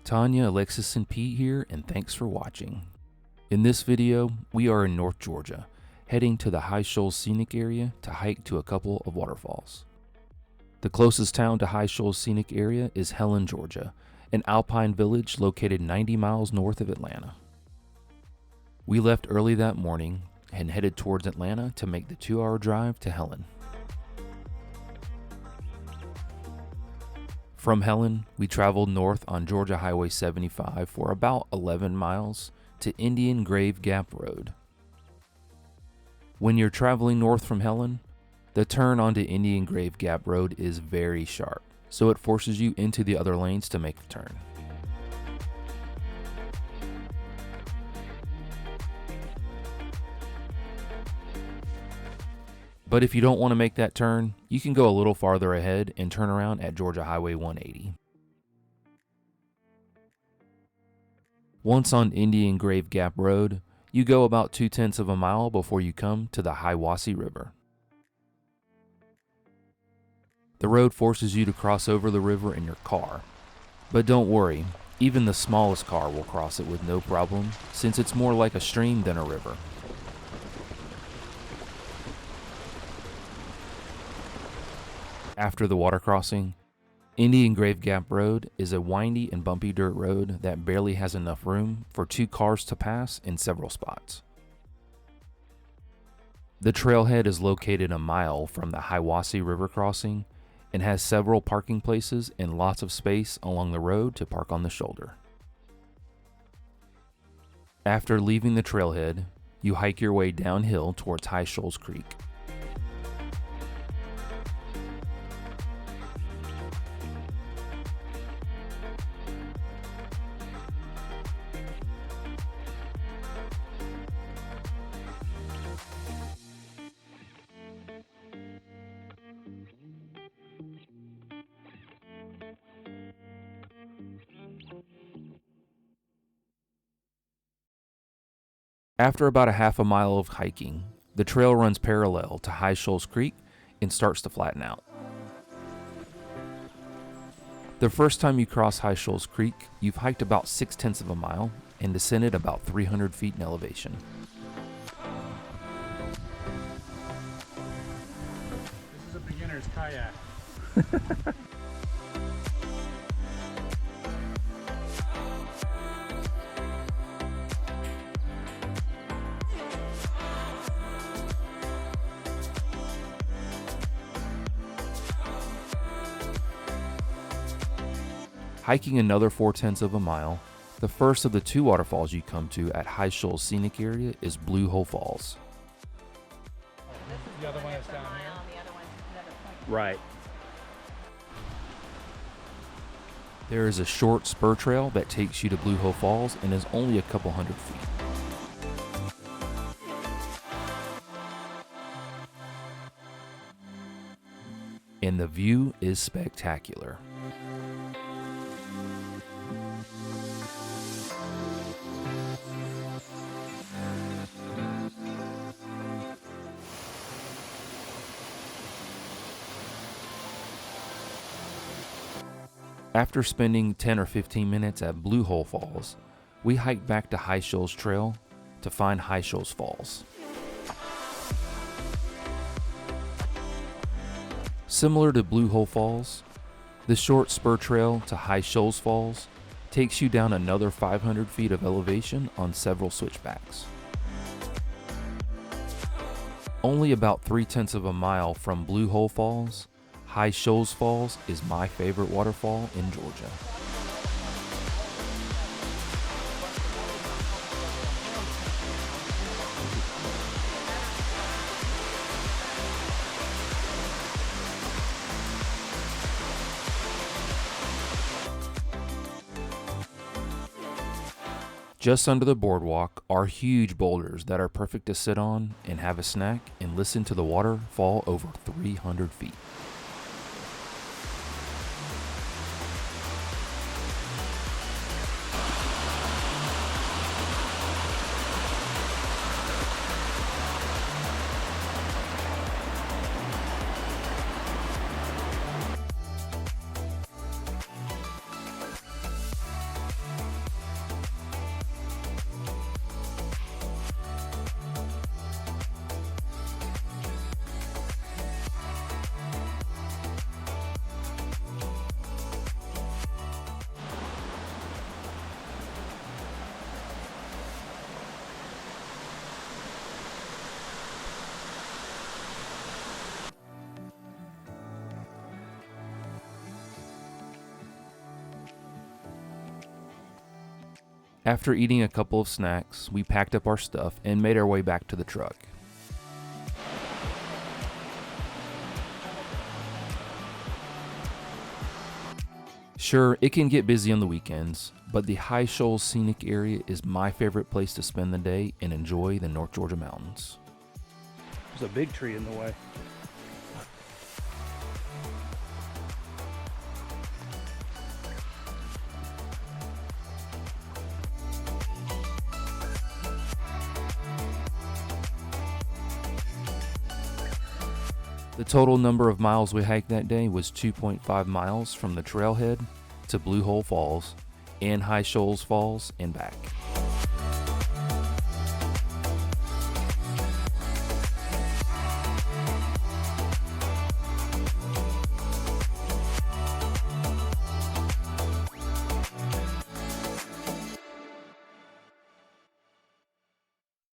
Tonya, Alexis, and Pete here, and thanks for watching. In this video, we are in North Georgia, heading to the High Shoals Scenic Area to hike to a couple of waterfalls. The closest town to High Shoals Scenic Area is Helen, Georgia, an alpine village located 90 miles north of Atlanta. We left early that morning and headed towards Atlanta to make the 2-hour drive to Helen. From Helen, we traveled north on Georgia Highway 75 for about 11 miles to Indian Grave Gap Road. When you're traveling north from Helen, the turn onto Indian Grave Gap Road is very sharp, so it forces you into the other lanes to make the turn. But if you don't want to make that turn, you can go a little farther ahead and turn around at Georgia Highway 180. Once on Indian Grave Gap Road, you go about 0.2 of a mile before you come to the Hiawasse River. The road forces you to cross over the river in your car. But don't worry, even the smallest car will cross it with no problem, since it's more like a stream than a river. After the water crossing, Indian Grave Gap Road is a windy and bumpy dirt road that barely has enough room for 2 cars to pass in several spots. The trailhead is located a mile from the Hiawasse River crossing and has several parking places and lots of space along the road to park on the shoulder. After leaving the trailhead, you hike your way downhill towards High Shoals Creek. After about a half a mile of hiking, the trail runs parallel to High Shoals Creek and starts to flatten out. The first time you cross High Shoals Creek, you've hiked about 0.6 of a mile and descended about 300 feet in elevation. This is a beginner's kayak. Hiking another 0.4 of a mile, the first of the 2 waterfalls you come to at High Shoals Scenic Area is Blue Hole Falls. The other one is down here. The other one's another point. Right. There is a short spur trail that takes you to Blue Hole Falls and is only a couple hundred feet. And the view is spectacular. After spending 10 or 15 minutes at Blue Hole Falls, we hiked back to High Shoals Trail to find High Shoals Falls. Similar to Blue Hole Falls, the short spur trail to High Shoals Falls takes you down another 500 feet of elevation on several switchbacks. Only about 0.3 of a mile from Blue Hole Falls, High Shoals Falls is my favorite waterfall in Georgia. Just under the boardwalk are huge boulders that are perfect to sit on and have a snack and listen to the water fall over 300 feet. After eating a couple of snacks, we packed up our stuff and made our way back to the truck. Sure, it can get busy on the weekends, but the High Shoals Scenic Area is my favorite place to spend the day and enjoy the North Georgia mountains. There's a big tree in the way. The total number of miles we hiked that day was 2.5 miles from the trailhead to Blue Hole Falls and High Shoals Falls and back.